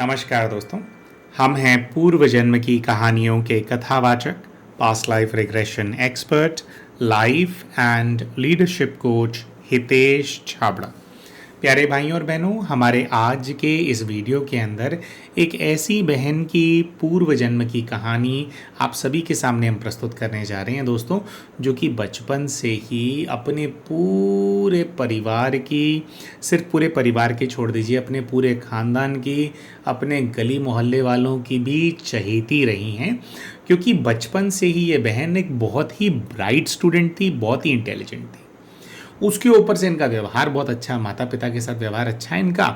नमस्कार दोस्तों। हम हैं पूर्व जन्म की कहानियों के कथावाचक, past life regression expert, life and leadership coach Hitesh Chhabra. प्यारे भाइयों और बहनों, हमारे आज के इस वीडियो के अंदर एक ऐसी बहन की पूर्व जन्म की कहानी आप सभी के सामने हम प्रस्तुत करने जा रहे हैं दोस्तों, जो कि बचपन से ही अपने पूरे परिवार की, सिर्फ पूरे परिवार की छोड़ दीजिए, अपने पूरे ख़ानदान की, अपने गली मोहल्ले वालों की भी चहेती रही हैं। क्योंकि बचपन से ही ये बहन एक बहुत ही ब्राइट स्टूडेंट थी, बहुत ही इंटेलिजेंट थी। उसके ऊपर से इनका व्यवहार बहुत अच्छा, माता पिता के साथ व्यवहार अच्छा है इनका।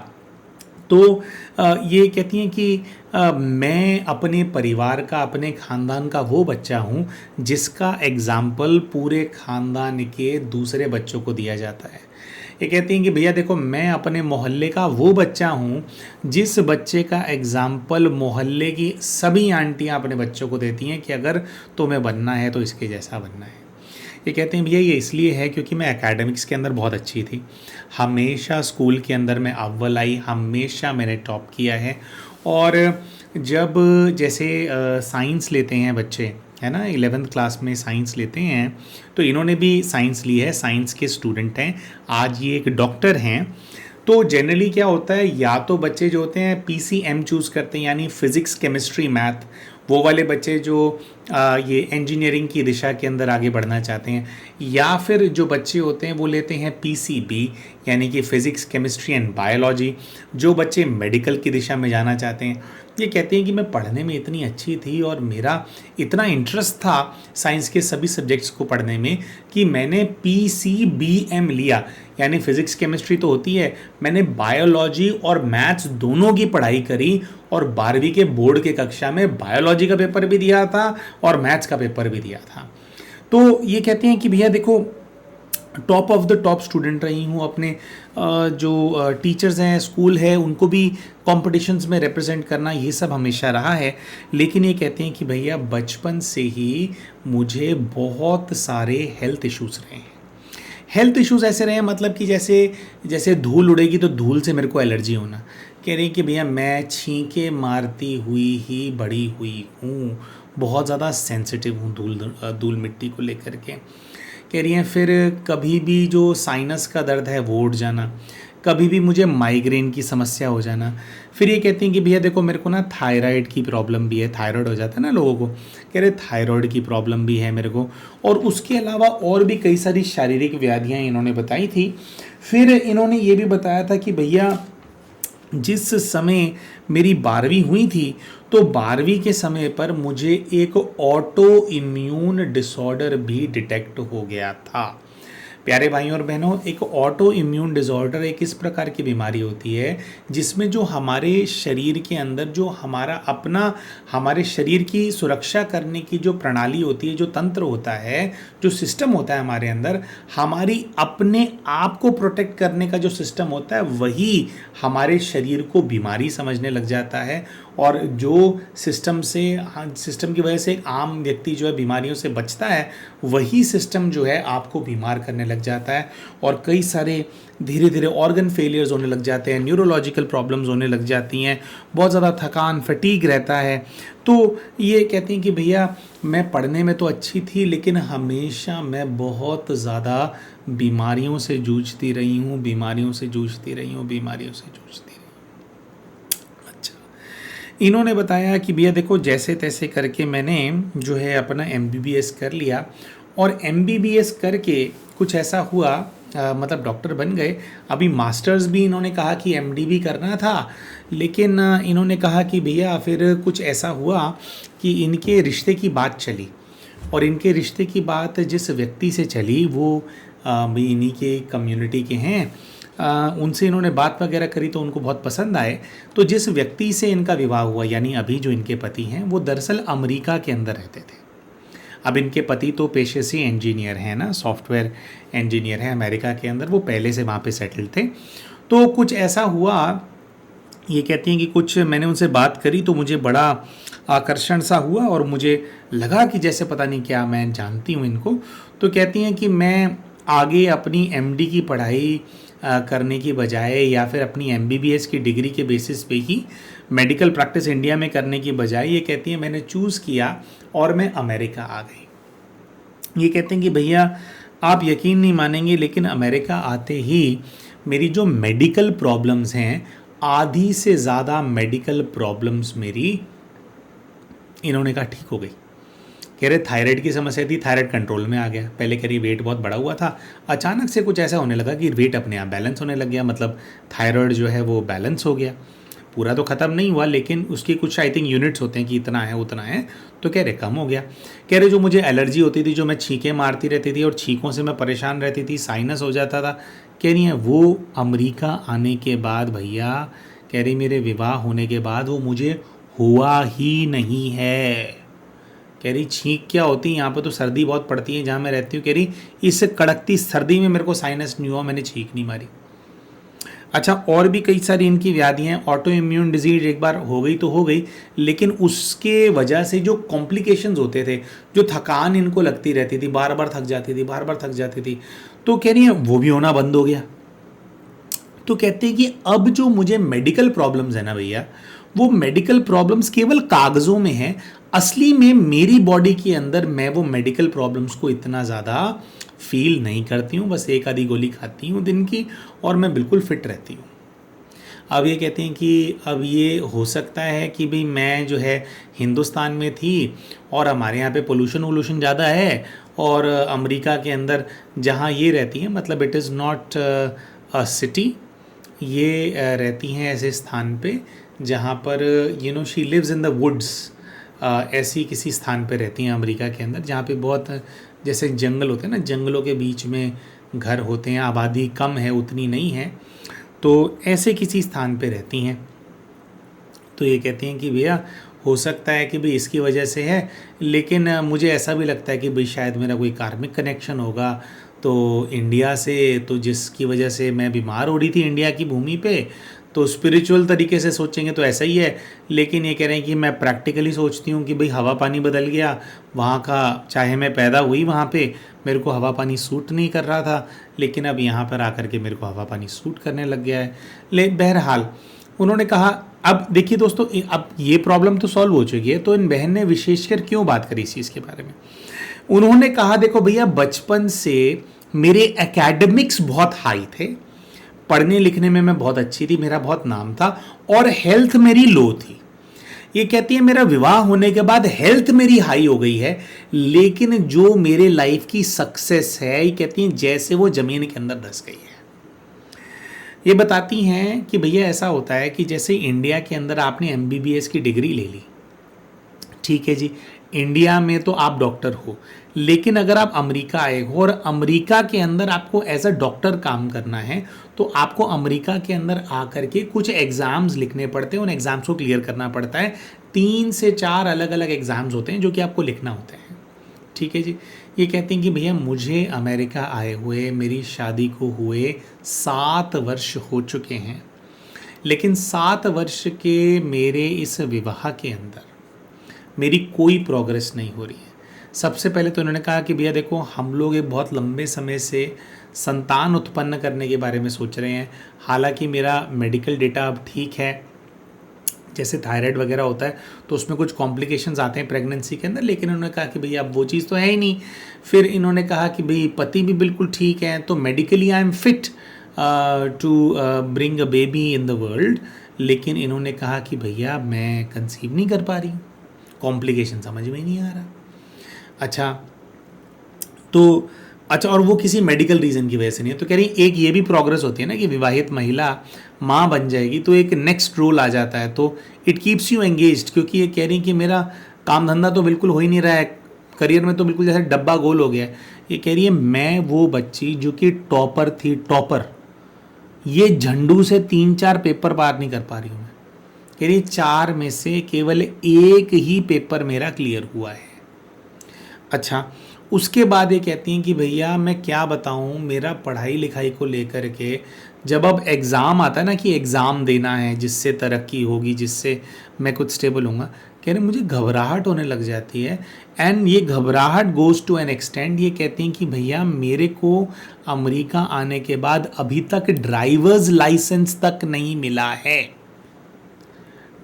तो ये कहती हैं कि मैं अपने परिवार का, अपने ख़ानदान का वो बच्चा हूँ जिसका एग्ज़ाम्पल पूरे ख़ानदान के दूसरे बच्चों को दिया जाता है। ये कहती हैं कि भैया देखो, मैं अपने मोहल्ले का वो बच्चा हूँ जिस बच्चे का एग्ज़ाम्पल मोहल्ले की सभी आंटियाँ अपने बच्चों को देती हैं कि अगर तुम्हें बनना है तो इसके जैसा बनना है। ये कहते हैं भैया ये इसलिए है क्योंकि मैं एकेडमिक्स के अंदर बहुत अच्छी थी, हमेशा स्कूल के अंदर मैं अव्वल आई, हमेशा मैंने टॉप किया है। और जब जैसे साइंस लेते हैं बच्चे, है ना, 11th क्लास में साइंस लेते हैं, तो इन्होंने भी साइंस ली है, साइंस के स्टूडेंट हैं, आज ये एक डॉक्टर हैं। तो जनरली क्या होता है, या तो बच्चे जो होते हैं PCM चूज़ करते हैं, यानी फिज़िक्स केमिस्ट्री मैथ, वो वाले बच्चे जो ये इंजीनियरिंग की दिशा के अंदर आगे बढ़ना चाहते हैं, या फिर जो बच्चे होते हैं वो लेते हैं PCB, यानी कि फ़िज़िक्स केमिस्ट्री एंड बायोलॉजी, जो बच्चे मेडिकल की दिशा में जाना चाहते हैं। ये कहते हैं कि मैं पढ़ने में इतनी अच्छी थी और मेरा इतना इंटरेस्ट था साइंस के सभी सब्जेक्ट्स को पढ़ने में कि मैंने PCBM लिया, यानी फ़िज़िक्स केमिस्ट्री तो होती है, मैंने बायोलॉजी और मैथ्स दोनों की पढ़ाई करी और 12वीं के बोर्ड के कक्षा में बायोलॉजी का पेपर भी दिया था और मैथ्स का पेपर भी दिया था। तो ये कहते हैं कि भैया देखो, top of the top student रही हूँ, अपने जो टीचर्स हैं, स्कूल है, उनको भी कॉम्पिटिशन्स में रिप्रेजेंट करना, ये सब हमेशा रहा है। लेकिन ये कहते हैं कि भैया बचपन से ही मुझे बहुत सारे हेल्थ इश्यूज़ रहे हैं। हेल्थ इश्यूज़ ऐसे रहे हैं, मतलब कि जैसे जैसे धूल उड़ेगी तो धूल से मेरे को एलर्जी होना। कह रही कि भैया मैं छींके मारती हुई ही बड़ी हुई हूँ, बहुत ज़्यादा सेंसिटिव हूँ धूल मिट्टी को लेकर के। कह रही हैं फिर कभी भी जो साइनस का दर्द है वो उठ जाना, कभी भी मुझे माइग्रेन की समस्या हो जाना। फिर ये कहती हैं कि भैया देखो, मेरे को ना थायराइड की प्रॉब्लम भी है, थायराइड हो जाता है ना लोगों को, कह रहे थायराइड की प्रॉब्लम भी है मेरे को, और उसके अलावा और भी कई सारी शारीरिक व्याधियाँ इन्होंने बताई थी। फिर इन्होंने ये भी बताया था कि भैया जिस समय मेरी 12वीं हुई थी, तो 12वीं के समय पर मुझे एक ऑटो इम्यून डिसऑर्डर भी डिटेक्ट हो गया था। प्यारे भाइयों और बहनों, एक ऑटो इम्यून डिसऑर्डर एक इस प्रकार की बीमारी होती है जिसमें जो हमारे शरीर के अंदर जो हमारा अपना, हमारे शरीर की सुरक्षा करने की जो प्रणाली होती है, जो तंत्र होता है, जो सिस्टम होता है हमारे अंदर, हमारी अपने आप को प्रोटेक्ट करने का जो सिस्टम होता है, वही हमारे शरीर को बीमारी समझने लग जाता है। और जो सिस्टम की वजह से एक आम व्यक्ति जो है बीमारियों से बचता है, वही सिस्टम जो है आपको बीमार करने लग जाता है और कई सारे धीरे धीरे ऑर्गन फेलियर्स होने लग जाते हैं, न्यूरोलॉजिकल प्रॉब्लम्स होने लग जाती हैं, बहुत ज़्यादा थकान, फटीग रहता है। तो ये कहती हैं कि भैया मैं पढ़ने में तो अच्छी थी, लेकिन हमेशा मैं बहुत ज़्यादा बीमारियों से जूझती रही हूँ, बीमारियों से जूझती रही हूँ, बीमारियों से जूझती रही हूँ। इन्होंने बताया कि भैया देखो, जैसे तैसे करके मैंने जो है अपना MBBS कर लिया, और MBBS करके कुछ ऐसा हुआ, मतलब डॉक्टर बन गए। अभी मास्टर्स भी इन्होंने कहा कि MD भी करना था, लेकिन इन्होंने कहा कि भैया फिर कुछ ऐसा हुआ कि इनके रिश्ते की बात चली, और इनके रिश्ते की बात जिस व्यक्ति से चली वो भी इन्हीं के कम्युनिटी के हैं। उनसे इन्होंने बात वगैरह करी तो उनको बहुत पसंद आए। तो जिस व्यक्ति से इनका विवाह हुआ, यानी अभी जो इनके पति हैं, वो दरअसल अमेरिका के अंदर रहते थे। अब इनके पति तो पेशे से इंजीनियर हैं ना, सॉफ्टवेयर इंजीनियर हैं अमेरिका के अंदर, वो पहले से वहाँ पे सेटल्ड थे। तो कुछ ऐसा हुआ, ये कहती हैं कि कुछ मैंने उनसे बात करी तो मुझे बड़ा आकर्षण सा हुआ और मुझे लगा कि जैसे पता नहीं क्या मैं जानती हूँ इनको। तो कहती हैं कि मैं आगे अपनी MD की पढ़ाई करने की बजाय या फिर अपनी MBBS की डिग्री के बेसिस पे ही मेडिकल प्रैक्टिस इंडिया में करने की बजाय ये कहती हैं मैंने चूज़ किया और मैं अमेरिका आ गई। ये कहते हैं कि भैया आप यकीन नहीं मानेंगे, लेकिन अमेरिका आते ही मेरी जो मेडिकल प्रॉब्लम्स हैं, आधी से ज़्यादा मेडिकल प्रॉब्लम्स मेरी, इन्होंने कहा ठीक हो गई। कह रहे थायराइड की समस्या थी, थायराइड कंट्रोल में आ गया। पहले कह रही वेट बहुत बढ़ा हुआ था, अचानक से कुछ ऐसा होने लगा कि वेट अपने आप बैलेंस होने लग गया, मतलब थायराइड जो है वो बैलेंस हो गया। पूरा तो ख़त्म नहीं हुआ, लेकिन उसकी कुछ आई थिंक यूनिट्स होते हैं कि इतना है उतना है, तो कह रहे कम हो गया। कह रहे जो मुझे एलर्जी होती थी, जो मैं छींकें मारती रहती थी और छींकों से मैं परेशान रहती थी, साइनस हो जाता था, कह रही हैं वो अमेरिका आने के बाद भैया, कह रही मेरे विवाह होने के बाद वो मुझे हुआ ही नहीं है। कह रही छींक क्या होती है, यहाँ पे तो सर्दी बहुत पड़ती है जहाँ मैं रहती हूँ, कह रही इस कड़कती सर्दी में मेरे को साइनस नहीं हुआ, मैंने छींक नहीं मारी। अच्छा, और भी कई सारी इनकी व्याधियाँ, ऑटो इम्यून डिजीज एक बार हो गई तो हो गई, लेकिन उसके वजह से जो कॉम्प्लिकेशंस होते थे, जो थकान इनको लगती रहती थी, बार बार थक जाती थी, बार बार थक जाती थी, तो कह रही है वो भी होना बंद हो गया। तो कहते हैं कि अब जो मुझे मेडिकल प्रॉब्लम्स है ना भैया, वो मेडिकल प्रॉब्लम्स केवल कागज़ों में हैं, असली में मेरी बॉडी के अंदर मैं वो मेडिकल प्रॉब्लम्स को इतना ज़्यादा फील नहीं करती हूँ, बस एक आधी गोली खाती हूँ दिन की और मैं बिल्कुल फिट रहती हूँ। अब ये कहते हैं कि अब ये हो सकता है कि भाई मैं जो है हिंदुस्तान में थी और हमारे यहाँ पे पोल्यूशन वोल्यूशन ज़्यादा है, और अमेरिका के अंदर जहाँ ये रहती हैं, मतलब it is not a city, ये रहती हैं ऐसे स्थान पे जहाँ पर she lives in the woods, ऐसी किसी स्थान पे रहती हैं अमेरिका के अंदर, जहाँ पे बहुत जैसे जंगल होते हैं ना, जंगलों के बीच में घर होते हैं, आबादी कम है, उतनी नहीं है, तो ऐसे किसी स्थान पे रहती हैं। तो ये कहती हैं कि भैया हो सकता है कि भाई इसकी वजह से है, लेकिन मुझे ऐसा भी लगता है कि भाई शायद मेरा कोई कार्मिक कनेक्शन होगा, तो इंडिया से, तो जिसकी वजह से मैं बीमार हो रही थी इंडिया की भूमि पे, तो स्पिरिचुअल तरीके से सोचेंगे तो ऐसा ही है। लेकिन ये कह रहे हैं कि मैं प्रैक्टिकली सोचती हूँ कि भाई हवा पानी बदल गया वहाँ का, चाहे मैं पैदा हुई वहाँ पे, मेरे को हवा पानी सूट नहीं कर रहा था, लेकिन अब यहाँ पर आकर के मेरे को हवा पानी सूट करने लग गया है। बहरहाल उन्होंने कहा, अब देखिए दोस्तों, अब ये प्रॉब्लम तो सॉल्व हो चुकी है, तो इन बहन ने विशेषकर क्यों बात करी इस चीज़ के बारे में। उन्होंने कहा देखो भैया, बचपन से मेरे एकेडमिक्स बहुत हाई थे, पढ़ने लिखने में मैं बहुत अच्छी थी, मेरा बहुत नाम था, और हेल्थ मेरी लो थी। ये कहती है मेरा विवाह होने के बाद हेल्थ मेरी हाई हो गई है, लेकिन जो मेरे लाइफ की सक्सेस है, ये कहती हैं जैसे वो ज़मीन के अंदर धस गई है। ये बताती हैं कि भैया ऐसा होता है कि जैसे इंडिया के अंदर आपने MBBS की डिग्री ले ली, ठीक है जी, इंडिया में तो आप डॉक्टर हो, लेकिन अगर आप अमेरिका आए हो और अमेरिका के अंदर आपको एज अ डॉक्टर काम करना है, तो आपको अमेरिका के अंदर आकर के कुछ एग्ज़ाम्स लिखने पड़ते हैं, उन एग्ज़ाम्स को क्लियर करना पड़ता है। 3 से 4 अलग अलग एग्ज़ाम्स होते हैं जो कि आपको लिखना होते हैं, ठीक है जी। ये कहते हैं कि भैया मुझे अमेरिका आए हुए, मेरी शादी को हुए 7 वर्ष हो चुके हैं, लेकिन 7 वर्ष के मेरे इस विवाह के अंदर मेरी कोई प्रोग्रेस नहीं हो रही है। सबसे पहले तो उन्होंने कहा कि भैया देखो, हम लोग एक बहुत लंबे समय से संतान उत्पन्न करने के बारे में सोच रहे हैं, हालांकि मेरा मेडिकल डेटा अब ठीक है, जैसे थायराइड वगैरह होता है तो उसमें कुछ कॉम्प्लिकेशंस आते हैं प्रेगनेंसी के अंदर, लेकिन उन्होंने कहा कि भैया अब वो चीज़ तो है ही नहीं। फिर इन्होंने कहा कि भाई पति भी बिल्कुल ठीक है, तो medically I am fit to bring a baby in the world, लेकिन इन्होंने कहा कि भैया मैं कंसीव नहीं कर पा रही, कॉम्प्लिकेशन समझ में ही नहीं आ रहा। अच्छा, और वो किसी मेडिकल रीज़न की वजह से नहीं है। तो कह रही एक ये भी प्रोग्रेस होती है ना कि विवाहित महिला माँ बन जाएगी तो एक नेक्स्ट रोल आ जाता है, तो इट कीप्स यू एंगेज्ड, क्योंकि ये कह रही कि मेरा काम धंधा तो बिल्कुल हो ही नहीं रहा है, करियर में तो बिल्कुल जैसे डब्बा गोल हो गया है। ये कह रही है मैं वो बच्ची जो कि टॉपर थी, टॉपर, ये झंडू से 3-4 पेपर पार नहीं कर पा रही हूँ मैं। कह रही 4 में से केवल एक ही पेपर मेरा क्लियर हुआ है। अच्छा, उसके बाद ये कहती हैं कि भैया मैं क्या बताऊं, मेरा पढ़ाई लिखाई को लेकर के जब अब एग्ज़ाम आता है ना कि एग्ज़ाम देना है जिससे तरक्की होगी, जिससे मैं कुछ स्टेबल होऊंगा, कह रहे मुझे घबराहट होने लग जाती है। एंड ये घबराहट गोज़ टू एन एक्सटेंड, ये कहती हैं कि भैया मेरे को अमेरिका आने के बाद अभी तक ड्राइवर्स लाइसेंस तक नहीं मिला है।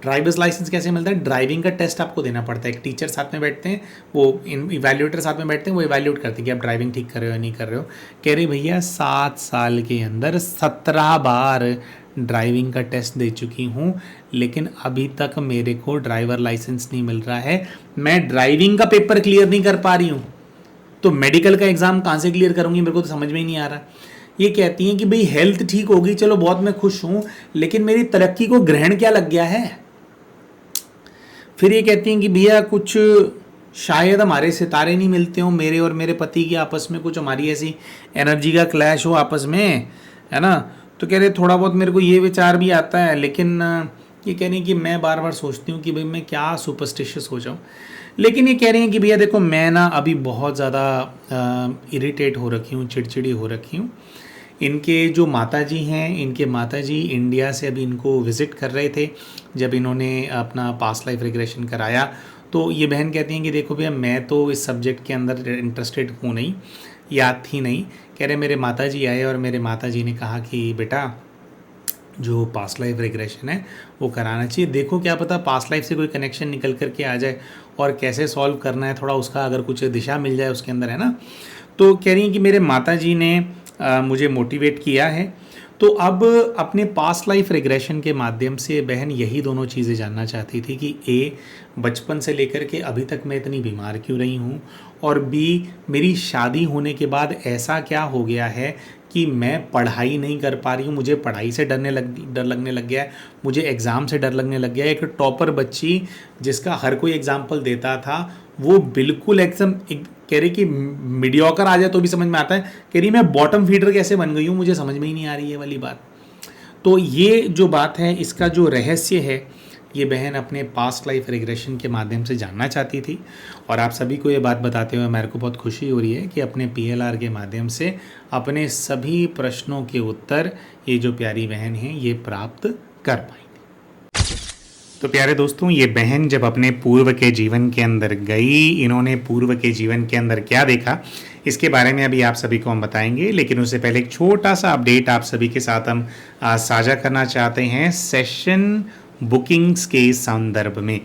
ड्राइवर्स लाइसेंस कैसे मिलता है? ड्राइविंग का टेस्ट आपको देना पड़ता है, एक टीचर साथ में बैठते हैं, वो इवैल्यूएटर साथ में बैठते हैं, वो इवैल्यूएट करते हैं कि आप ड्राइविंग ठीक कर रहे हो या नहीं कर रहे हो। कह रहे भैया 7 साल के अंदर 17 बार ड्राइविंग का टेस्ट दे चुकी हूँ, लेकिन अभी तक मेरे को ड्राइवर लाइसेंस नहीं मिल रहा है, मैं ड्राइविंग का पेपर क्लियर नहीं कर पा रही हूँ, तो मेडिकल का एग्ज़ाम कहाँ से क्लियर करूँगी, मेरे को तो समझ में ही नहीं आ रहा। ये कहती हैं कि भाई हेल्थ ठीक होगी, चलो बहुत मैं खुश हूँ, लेकिन मेरी तरक्की को ग्रहण क्या लग गया है। फिर ये कहती हैं कि भैया कुछ शायद हमारे सितारे नहीं मिलते हो, मेरे और मेरे पति की आपस में कुछ हमारी ऐसी एनर्जी का क्लैश हो आपस में, है ना। तो कह रहे थोड़ा बहुत मेरे को ये विचार भी आता है, लेकिन ये कह रही हैं कि मैं बार बार सोचती हूँ कि भाई मैं क्या सुपरस्टिशियस हो जाऊँ। लेकिन ये कह रही हैं कि भैया देखो मैं ना अभी बहुत ज़्यादा इरिटेट हो रखी हूँ, चिड़चिड़ी हो रखी हूँ। इनके जो माताजी हैं, इनके माताजी इंडिया से अभी इनको विज़िट कर रहे थे जब इन्होंने अपना पास्ट लाइफ रिग्रेशन कराया। तो ये बहन कहती हैं कि देखो भैया मैं तो इस सब्जेक्ट के अंदर इंटरेस्टेड हूँ नहीं, याद थी नहीं। कह रहे मेरे माताजी आए और मेरे माताजी ने कहा कि बेटा जो पास्ट लाइफ रिग्रेशन है वो कराना चाहिए, देखो क्या पता पास्ट लाइफ से कोई कनेक्शन निकल कर के आ जाए और कैसे सॉल्व करना है थोड़ा उसका अगर कुछ दिशा मिल जाए उसके अंदर, है ना। तो कह रही हैं कि मेरे माताजी ने मुझे मोटिवेट किया है। तो अब अपने पास्ट लाइफ रिग्रेशन के माध्यम से बहन यही दोनों चीज़ें जानना चाहती थी कि ए बचपन से लेकर के अभी तक मैं इतनी बीमार क्यों रही हूँ, और बी मेरी शादी होने के बाद ऐसा क्या हो गया है कि मैं पढ़ाई नहीं कर पा रही हूँ, मुझे पढ़ाई से डर लगने लग गया है, मुझे एग्ज़ाम से डर लगने लग गया है। एक टॉपर बच्ची जिसका हर कोई एग्जाम्पल देता था वो बिल्कुल एकदम कह रही कि मीडियोकर आ जाए तो भी समझ में आता है, कह रही मैं बॉटम फीडर कैसे बन गई हूँ, मुझे समझ में ही नहीं आ रही है वाली बात। तो ये जो बात है इसका जो रहस्य है ये बहन अपने पास्ट लाइफ रिग्रेशन के माध्यम से जानना चाहती थी, और आप सभी को ये बात बताते हुए मेरे को बहुत खुशी हो रही है कि अपने PLR के माध्यम से अपने सभी प्रश्नों के उत्तर ये जो प्यारी बहन है ये प्राप्त कर पाएंगे। तो प्यारे दोस्तों, ये बहन जब अपने पूर्व के जीवन के अंदर गई, इन्होंने पूर्व के जीवन के अंदर क्या देखा इसके बारे में अभी आप सभी को हम बताएंगे, लेकिन उससे पहले एक छोटा सा अपडेट आप सभी के साथ हम साझा करना चाहते हैं सेशन बुकिंग्स के संदर्भ में।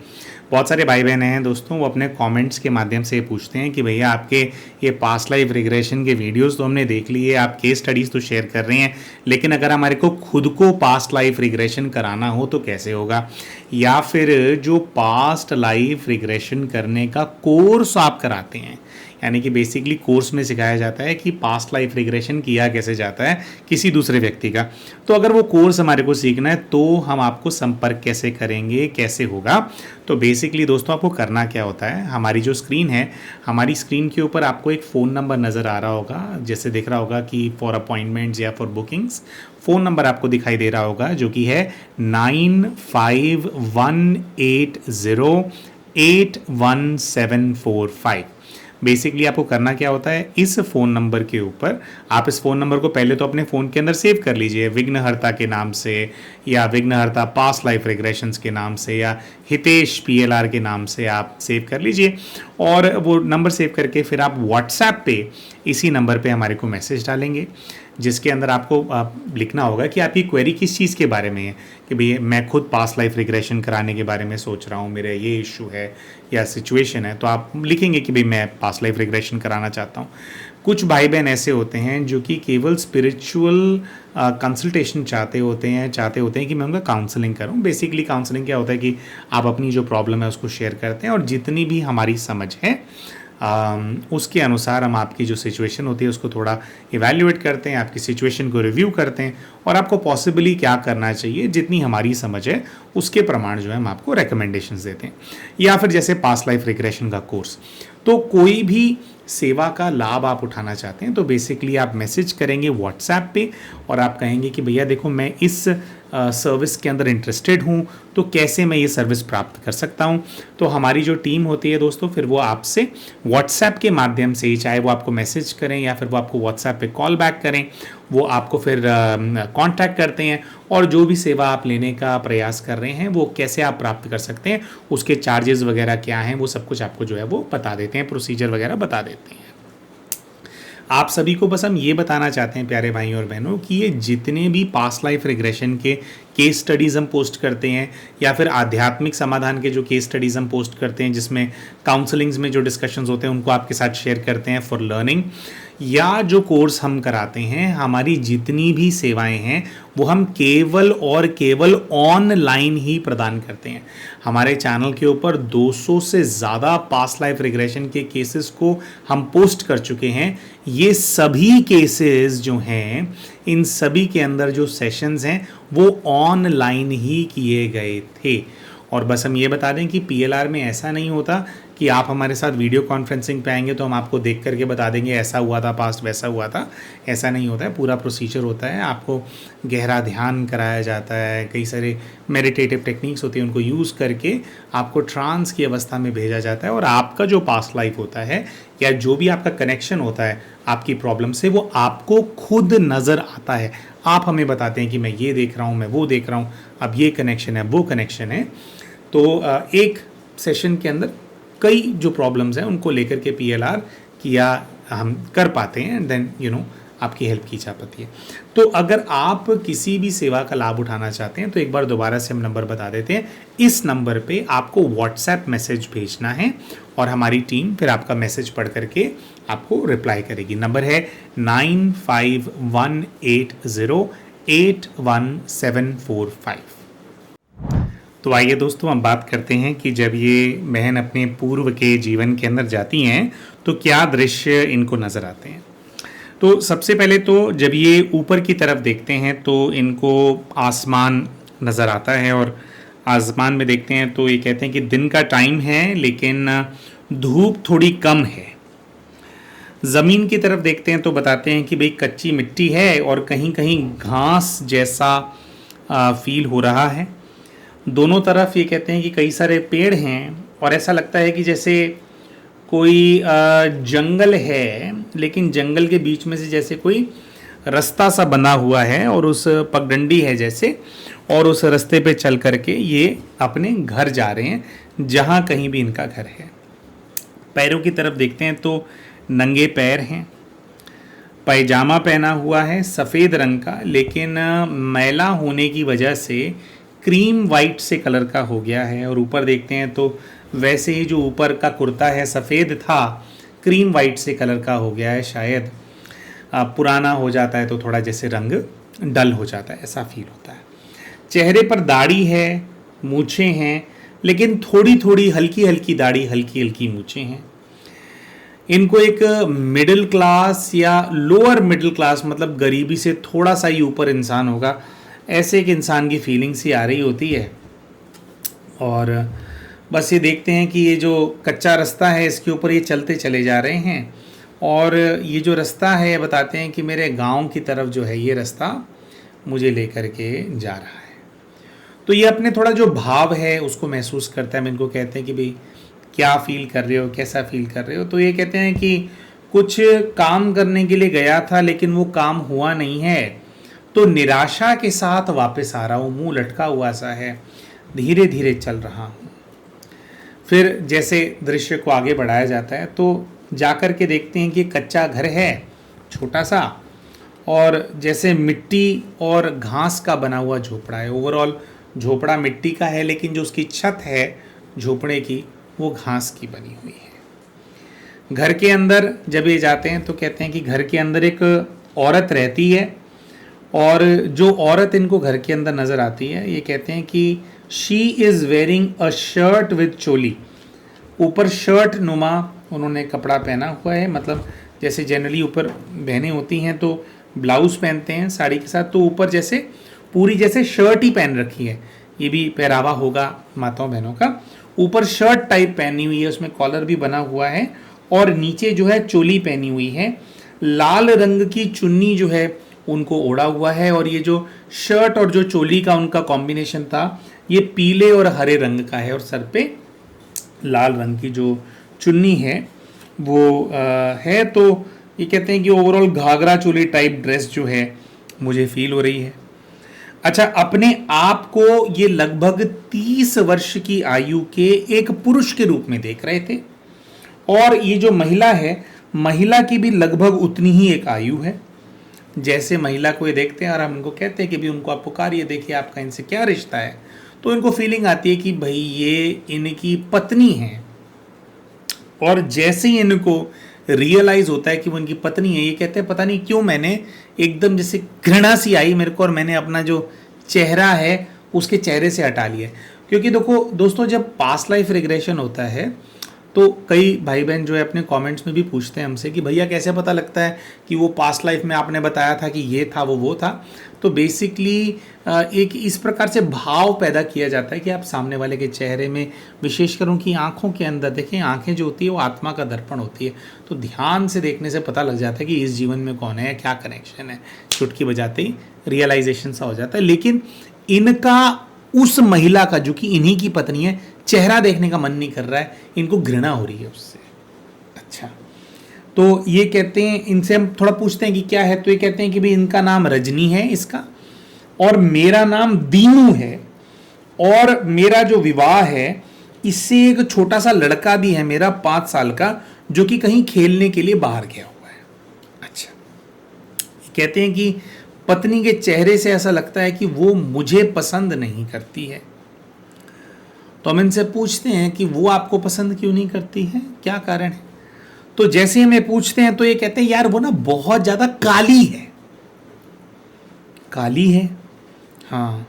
बहुत सारे भाई बहन हैं दोस्तों, वो अपने कमेंट्स के माध्यम से पूछते हैं कि भैया आपके ये पास्ट लाइफ रिग्रेशन के वीडियोस तो हमने देख लिए, आप केस स्टडीज़ तो शेयर कर रहे हैं, लेकिन अगर हमारे को खुद को पास्ट लाइफ रिग्रेशन कराना हो तो कैसे होगा, या फिर जो पास्ट लाइफ रिग्रेशन करने का कोर्स आप कराते हैं, यानी कि बेसिकली कोर्स में सिखाया जाता है कि पास्ट लाइफ रिग्रेशन किया कैसे जाता है किसी दूसरे व्यक्ति का, तो अगर वो कोर्स हमारे को सीखना है तो हम आपको संपर्क कैसे करेंगे, कैसे होगा। तो बेसिकली दोस्तों आपको करना क्या होता है, हमारी जो स्क्रीन है, हमारी स्क्रीन के ऊपर आपको एक फ़ोन नंबर नज़र आ रहा होगा, जैसे दिख रहा होगा कि फॉर अपॉइंटमेंट्स या फॉर बुकिंग्स, फ़ोन नंबर आपको दिखाई दे रहा होगा जो कि है 9518081745। बेसिकली आपको करना क्या होता है, इस फ़ोन नंबर के ऊपर आप इस फ़ोन नंबर को पहले तो अपने फ़ोन के अंदर सेव कर लीजिए, विघ्नहर्ता के नाम से या विघ्नहर्ता पास्ट लाइफ रिग्रेशंस के नाम से या हितेश PLR के नाम से आप सेव कर लीजिए, और वो नंबर सेव करके फिर आप व्हाट्सएप पे इसी नंबर पे हमारे को मैसेज डालेंगे, जिसके अंदर आपको लिखना होगा कि आपकी क्वेरी किस चीज़ के बारे में है, कि भई मैं खुद पास्ट लाइफ रिग्रेशन कराने के बारे में सोच रहा हूँ, मेरा ये इशू है या सिचुएशन है, तो आप लिखेंगे कि भाई मैं पास्ट लाइफ रिग्रेशन कराना चाहता हूँ। कुछ भाई बहन ऐसे होते हैं जो कि केवल स्पिरिचुअल कंसल्टेशन चाहते होते हैं कि मैं उनका काउंसलिंग करूं। बेसिकली काउंसलिंग क्या होता है कि आप अपनी जो प्रॉब्लम है उसको शेयर करते हैं, और जितनी भी हमारी समझ है उसके अनुसार हम आपकी जो सिचुएशन होती है उसको थोड़ा इवैल्यूएट करते हैं, आपकी सिचुएशन को रिव्यू करते हैं, और आपको पॉसिबली क्या करना चाहिए जितनी हमारी समझ है उसके प्रमाण जो है हम आपको रिकमेंडेशंस देते हैं। या फिर जैसे पास्ट लाइफ रिग्रेशन का कोर्स, तो कोई भी सेवा का लाभ आप उठाना चाहते हैं तो बेसिकली आप मैसेज करेंगे व्हाट्सएप पे, और आप कहेंगे कि भैया देखो मैं इस सर्विस के अंदर इंटरेस्टेड हूँ, तो कैसे मैं ये सर्विस प्राप्त कर सकता हूँ। तो हमारी जो टीम होती है दोस्तों, फिर वो आपसे व्हाट्सएप के माध्यम से, चाहे वो आपको मैसेज करें या फिर वो आपको व्हाट्सएप पे कॉल बैक करें, वो आपको फिर कांटेक्ट करते हैं, और जो भी सेवा आप लेने का प्रयास कर रहे हैं वो कैसे आप प्राप्त कर सकते हैं, उसके चार्जेस वगैरह क्या हैं, वो सब कुछ आपको जो है वो बता देते हैं, प्रोसीजर वगैरह बता देते हैं। आप सभी को बस हम ये बताना चाहते हैं प्यारे भाइयों और बहनों कि ये जितने भी पास्ट लाइफ रिग्रेशन के केस स्टडीज़ हम पोस्ट करते हैं या फिर आध्यात्मिक समाधान के जो केस स्टडीज़ हम पोस्ट करते हैं जिसमें काउंसलिंग्स में जो डिस्कशंस होते हैं उनको आपके साथ शेयर करते हैं फॉर लर्निंग, या जो कोर्स हम कराते हैं, हमारी जितनी भी सेवाएं हैं वो हम केवल और केवल ऑनलाइन ही प्रदान करते हैं। हमारे चैनल के ऊपर 200 से ज़्यादा पास्ट लाइफ रिग्रेशन के केसेस को हम पोस्ट कर चुके हैं। ये सभी केसेस जो हैं, इन सभी के अंदर जो सेशंस हैं वो ऑनलाइन ही किए गए थे। और बस हम ये बता दें कि PLR में ऐसा नहीं होता कि आप हमारे साथ वीडियो कॉन्फ्रेंसिंग पे आएंगे तो हम आपको देख करके बता देंगे ऐसा हुआ था पास्ट, वैसा हुआ था। ऐसा नहीं होता है, पूरा प्रोसीजर होता है। आपको गहरा ध्यान कराया जाता है, कई सारे मेडिटेटिव टेक्निक्स होती हैं, उनको यूज़ करके आपको ट्रांस की अवस्था में भेजा जाता है और आपका जो पास्ट लाइफ होता है या जो भी आपका कनेक्शन होता है आपकी प्रॉब्लम से, वो आपको खुद नज़र आता है। आप हमें बताते हैं कि मैं ये देख रहा हूँ, मैं वो देख रहा हूँ, अब ये कनेक्शन है, वो कनेक्शन है। तो एक सेशन के अंदर कई जो प्रॉब्लम्स हैं उनको लेकर के PLR किया हम कर पाते हैं एंड देन आपकी हेल्प की जा पाती है। तो अगर आप किसी भी सेवा का लाभ उठाना चाहते हैं तो एक बार दोबारा से हम नंबर बता देते हैं। इस नंबर पे आपको WhatsApp मैसेज भेजना है और हमारी टीम फिर आपका मैसेज पढ़ करके आपको रिप्लाई करेगी। नंबर है 9518081745। तो आइए दोस्तों, हम बात करते हैं कि जब ये बहन अपने पूर्व के जीवन के अंदर जाती हैं तो क्या दृश्य इनको नज़र आते हैं। तो सबसे पहले तो जब ये ऊपर की तरफ देखते हैं तो इनको आसमान नज़र आता है और आसमान में देखते हैं तो ये कहते हैं कि दिन का टाइम है लेकिन धूप थोड़ी कम है। ज़मीन की तरफ देखते हैं तो बताते हैं कि भाई कच्ची मिट्टी है और कहीं कहीं घास जैसा फील हो रहा है। दोनों तरफ ये कहते हैं कि कई सारे पेड़ हैं और ऐसा लगता है कि जैसे कोई जंगल है, लेकिन जंगल के बीच में से जैसे कोई रास्ता सा बना हुआ है और उस पगडंडी है जैसे, और उस रास्ते पे चल करके ये अपने घर जा रहे हैं जहाँ कहीं भी इनका घर है। पैरों की तरफ देखते हैं तो नंगे पैर हैं, पैजामा पहना हुआ है सफ़ेद रंग का, लेकिन मैला होने की वजह से क्रीम वाइट से कलर का हो गया है। और ऊपर देखते हैं तो वैसे ही जो ऊपर का कुर्ता है सफ़ेद था, क्रीम वाइट से कलर का हो गया है। शायद पुराना हो जाता है तो थोड़ा जैसे रंग डल हो जाता है, ऐसा फील होता है। चेहरे पर दाढ़ी है, मूछें हैं, लेकिन थोड़ी थोड़ी हल्की हल्की दाढ़ी, हल्की हल्की मूछें हैं। इनको एक मिडिल क्लास या लोअर मिडिल क्लास, मतलब गरीबी से थोड़ा सा ही ऊपर इंसान होगा, ऐसे एक इंसान की फीलिंग सी आ रही होती है। और बस ये देखते हैं कि ये जो कच्चा रास्ता है इसके ऊपर ये चलते चले जा रहे हैं और ये जो रास्ता है बताते हैं कि मेरे गांव की तरफ जो है ये रास्ता मुझे लेकर के जा रहा है। तो ये अपने थोड़ा जो भाव है उसको महसूस करता है। हम इनको कहते हैं कि भाई क्या फ़ील कर रहे हो, कैसा फ़ील कर रहे हो। तो ये कहते हैं कि कुछ काम करने के लिए गया था लेकिन वो काम हुआ नहीं है, तो निराशा के साथ वापस आ रहा हूँ, मुंह लटका हुआ सा है, धीरे धीरे चल रहा हूँ। फिर जैसे दृश्य को आगे बढ़ाया जाता है तो जाकर के देखते हैं कि कच्चा घर है छोटा सा और जैसे मिट्टी और घास का बना हुआ झोपड़ा है। ओवरऑल झोपड़ा मिट्टी का है लेकिन जो उसकी छत है झोपड़े की वो घास की बनी हुई है। घर के अंदर जब ये जाते हैं तो कहते हैं कि घर के अंदर एक औरत रहती है और जो औरत इनको घर के अंदर नज़र आती है ये कहते हैं कि she is wearing a shirt with choli. ऊपर शर्ट नुमा उन्होंने कपड़ा पहना हुआ है, मतलब जैसे जनरली ऊपर बहनें होती हैं तो ब्लाउज़ पहनते हैं साड़ी के साथ, तो ऊपर जैसे पूरी जैसे शर्ट ही पहन रखी है। ये भी पहरावा होगा माताओं बहनों का। ऊपर शर्ट टाइप पहनी हुई है, उसमें कॉलर भी बना हुआ है और नीचे जो है चोली पहनी हुई है। लाल रंग की चुन्नी जो है उनको ओढ़ा हुआ है और ये जो शर्ट और जो चोली का उनका कॉम्बिनेशन था ये पीले और हरे रंग का है और सर पे लाल रंग की जो चुन्नी है वो है। तो ये कहते हैं कि overall ghagra choli type dress जो है मुझे फील हो रही है। अच्छा, अपने आप को ये लगभग 30 वर्ष की आयु के एक पुरुष के रूप में देख रहे थे और ये जो महिला है महिला की भी लगभग उतनी ही एक आयु है। जैसे महिला को ये देखते हैं और हम उनको कहते हैं कि भी उनको आप पुकारिए, देखिए आपका इनसे क्या रिश्ता है, तो इनको फीलिंग आती है कि भाई ये इनकी पत्नी है। और जैसे ही इनको रियलाइज होता है कि वो इनकी पत्नी है, ये कहते हैं पता नहीं क्यों मैंने एकदम जैसे घृणा सी आई मेरे को, और मैंने अपना जो चेहरा है उसके चेहरे से हटा लिया। क्योंकि देखो दोस्तों, जब पास्ट लाइफ रिग्रेशन होता है तो कई भाई बहन जो है अपने कमेंट्स में भी पूछते हैं हमसे कि भैया कैसे पता लगता है कि वो पास्ट लाइफ में आपने बताया था कि ये था वो था। तो बेसिकली एक इस प्रकार से भाव पैदा किया जाता है कि आप सामने वाले के चेहरे में, विशेषकर उनकी आंखों के अंदर देखें, आंखें जो होती है वो आत्मा का दर्पण होती है, तो ध्यान से देखने से पता लग जाता है कि इस जीवन में कौन है, क्या कनेक्शन है। चुटकी बजाते ही रियलाइजेशन सा हो जाता है। लेकिन इनका उस महिला का जो कि इन्हीं की पत्नी है, चेहरा देखने का मन नहीं कर रहा है, इनको घृणा हो रही है उससे। अच्छा, तो ये कहते हैं, इनसे हम थोड़ा पूछते हैं कि क्या है, तो ये कहते हैं कि भाई इनका नाम रजनी है इसका, और मेरा नाम दीनू है, और मेरा जो विवाह है इससे एक छोटा सा लड़का भी है मेरा 5 साल का, जो कि कहीं खेलने के लिए बाहर गया हुआ है। अच्छा, कहते हैं कि पत्नी के चेहरे से ऐसा लगता है कि वो मुझे पसंद नहीं करती है। तो हम इनसे पूछते हैं कि वो आपको पसंद क्यों नहीं करती है, क्या कारण है। तो जैसे हमें पूछते हैं तो ये कहते हैं यार वो ना बहुत ज़्यादा काली है। काली है, हाँ।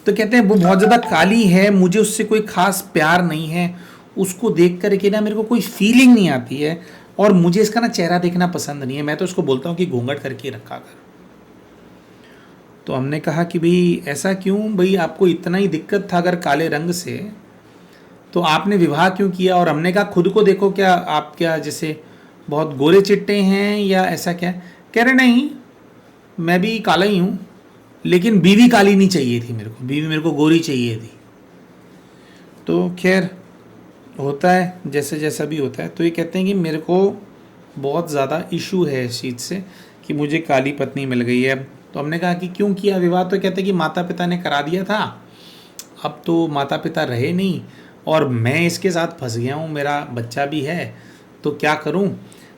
तो कहते हैं वो बहुत ज़्यादा काली है, मुझे उससे कोई खास प्यार नहीं है, उसको देख कर के ना मेरे को कोई फीलिंग नहीं आती है, और मुझे इसका ना चेहरा देखना पसंद नहीं है। मैं तो उसको बोलता हूँ कि घूंघट करके रखा कर। तो हमने कहा कि भाई ऐसा क्यों, भाई आपको इतना ही दिक्कत था अगर काले रंग से, तो आपने विवाह क्यों किया। और हमने कहा खुद को देखो, क्या आप क्या जैसे बहुत गोरे चिट्टे हैं या ऐसा क्या। कह रहे नहीं, मैं भी काला ही हूँ, लेकिन बीवी काली नहीं चाहिए थी मेरे को, बीवी मेरे को गोरी चाहिए थी। तो खैर होता है जैसे जैसा भी होता है। तो ये कहते हैं कि मेरे को बहुत ज़्यादा इशू है इस चीज़ से कि मुझे काली पत्नी मिल गई है। तो हमने कहा कि क्यों किया विवाह, तो कहते हैं कि माता पिता ने करा दिया था, अब तो माता पिता रहे नहीं और मैं इसके साथ फंस गया हूँ, मेरा बच्चा भी है, तो क्या करूँ।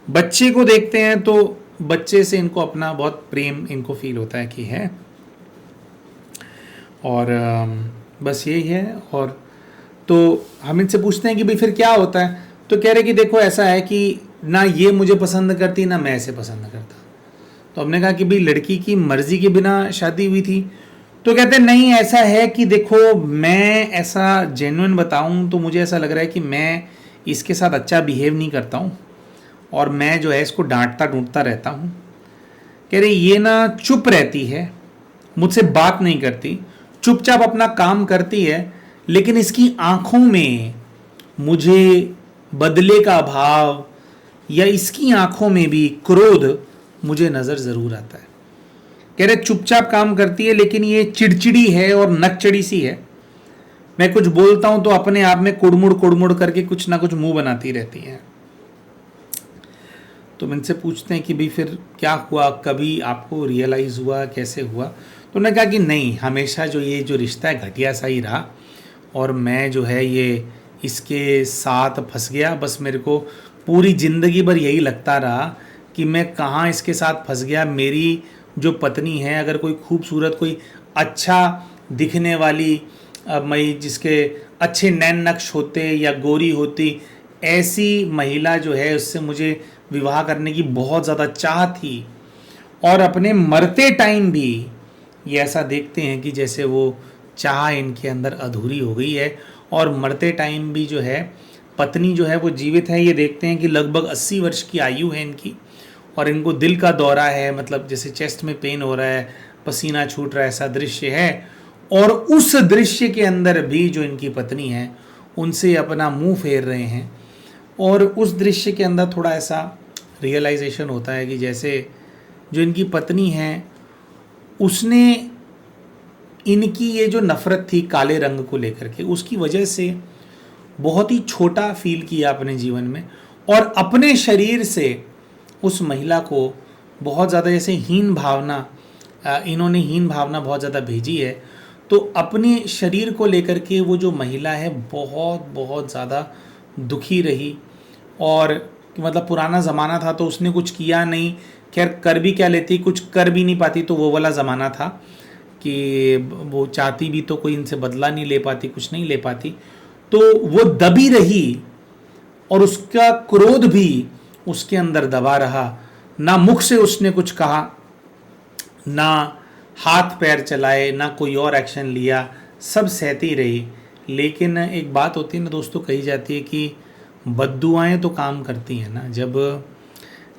बच्चे को देखते हैं तो बच्चे से इनको अपना बहुत प्रेम इनको फील होता है कि है, और बस यही है। और तो हम इनसे पूछते हैं कि भाई फिर क्या होता है, तो कह रहे कि देखो ऐसा है कि ना ये मुझे पसंद करती ना मैं इसे पसंद करता। तो हमने कहा कि भाई लड़की की मर्जी के बिना शादी हुई थी। तो कहते हैं नहीं, ऐसा है कि देखो मैं ऐसा जेन्युइन बताऊं तो मुझे ऐसा लग रहा है कि मैं इसके साथ अच्छा बिहेव नहीं करता हूं, और मैं जो है इसको डांटता डूंटता रहता हूं। कह रहे ये ना चुप रहती है, मुझसे बात नहीं करती, चुपचाप अपना काम करती है, लेकिन इसकी आंखों में मुझे बदले का भाव या इसकी आंखों में भी क्रोध मुझे नज़र ज़रूर आता है। कह रहे चुपचाप काम करती है, लेकिन ये चिड़चिड़ी है और नकचड़ी सी है। मैं कुछ बोलता हूं तो अपने आप में कुड़मुड़ करके कुछ ना कुछ मुंह बनाती रहती है। तो मैं इनसे पूछते हैं कि भाई फिर क्या हुआ, कभी आपको रियलाइज़ हुआ, कैसे हुआ। तो उन्होंने कहा कि नहीं, हमेशा जो ये जो रिश्ता है घटिया सा ही रहा, और मैं जो है ये इसके साथ फंस गया। बस मेरे को पूरी ज़िंदगी भर यही लगता रहा कि मैं कहाँ इसके साथ फंस गया। मेरी जो पत्नी है, अगर कोई खूबसूरत, कोई अच्छा दिखने वाली, मैं जिसके अच्छे नैन नक्श होते या गोरी होती, ऐसी महिला जो है उससे मुझे विवाह करने की बहुत ज़्यादा चाह थी। और अपने मरते टाइम भी ये ऐसा देखते हैं कि जैसे वो चाह इनके अंदर अधूरी हो गई है, और मरते टाइम भी जो है पत्नी जो है वो जीवित है। ये देखते हैं कि लगभग 80 वर्ष की आयु है इनकी, और इनको दिल का दौरा है, मतलब जैसे चेस्ट में पेन हो रहा है, पसीना छूट रहा है, ऐसा दृश्य है। और उस दृश्य के अंदर भी जो इनकी पत्नी है उनसे अपना मुंह फेर रहे हैं, और उस दृश्य के अंदर थोड़ा ऐसा रियलाइजेशन होता है कि जैसे जो इनकी पत्नी है उसने इनकी ये जो नफ़रत थी काले रंग को लेकर के, उसकी वजह से बहुत ही छोटा फील किया अपने जीवन में, और अपने शरीर से उस महिला को बहुत ज़्यादा जैसे हीन भावना, इन्होंने हीन भावना बहुत ज़्यादा भेजी है। तो अपने शरीर को लेकर के वो जो महिला है बहुत बहुत ज़्यादा दुखी रही, और कि मतलब पुराना ज़माना था तो उसने कुछ किया नहीं, खैर कर भी क्या लेती, कुछ कर भी नहीं पाती, तो वो वाला ज़माना था कि वो चाहती भी तो कोई इनसे बदला नहीं ले पाती, कुछ नहीं ले पाती, तो वो दबी रही और उसका क्रोध भी उसके अंदर दबा रहा। ना मुख से उसने कुछ कहा, ना हाथ पैर चलाए, ना कोई और एक्शन लिया, सब सहती रही। लेकिन एक बात होती है ना दोस्तों, कही जाती है कि बद्दुआएं तो काम करती हैं ना। जब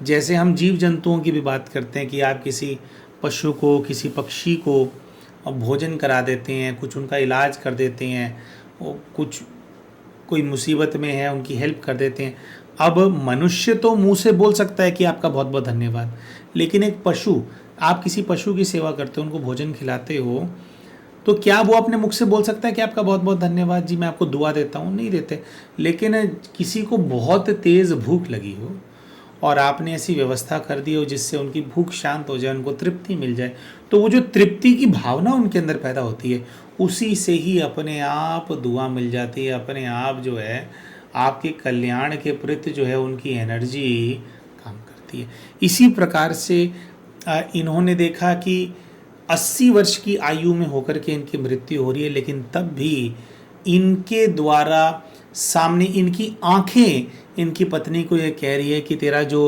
जैसे हम जीव जंतुओं की भी बात करते हैं कि आप किसी पशु को, किसी पक्षी को भोजन करा देते हैं, कुछ उनका इलाज कर देते हैं, वो कुछ कोई मुसीबत में है उनकी हेल्प कर देते हैं। अब मनुष्य तो मुंह से बोल सकता है कि आपका बहुत बहुत धन्यवाद, लेकिन एक पशु, आप किसी पशु की सेवा करते हो, उनको भोजन खिलाते हो, तो क्या वो अपने मुख से बोल सकता है कि आपका बहुत बहुत धन्यवाद जी, मैं आपको दुआ देता हूँ? नहीं देते। लेकिन किसी को बहुत तेज़ भूख लगी हो और आपने ऐसी व्यवस्था कर दी हो जिससे उनकी भूख शांत हो जाए, उनको तृप्ति मिल जाए, तो वो जो तृप्ति की भावना उनके अंदर पैदा होती है, उसी से ही अपने आप दुआ मिल जाती है, अपने आप जो है आपके कल्याण के प्रति जो है उनकी एनर्जी काम करती है। इसी प्रकार से इन्होंने देखा कि 80 वर्ष की आयु में होकर के इनकी मृत्यु हो रही है, लेकिन तब भी इनके द्वारा सामने इनकी आंखें इनकी पत्नी को ये कह रही है कि तेरा जो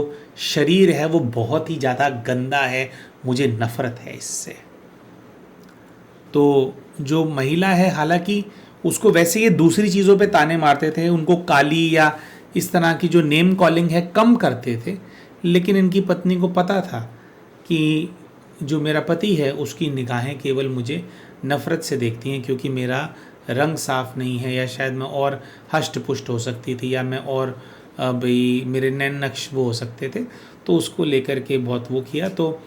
शरीर है वो बहुत ही ज़्यादा गंदा है, मुझे नफरत है इससे। तो जो महिला है, हालांकि उसको वैसे ये दूसरी चीज़ों पे ताने मारते थे, उनको काली या इस तरह की जो नेम कॉलिंग है कम करते थे, लेकिन इनकी पत्नी को पता था कि जो मेरा पति है उसकी निगाहें केवल मुझे नफ़रत से देखती हैं, क्योंकि मेरा रंग साफ़ नहीं है, या शायद मैं और हष्ट पुष्ट हो सकती थी, या मैं और भाई मेरे नैन नक्श वो हो सकते थे, तो उसको लेकर के बहुत वो किया। तो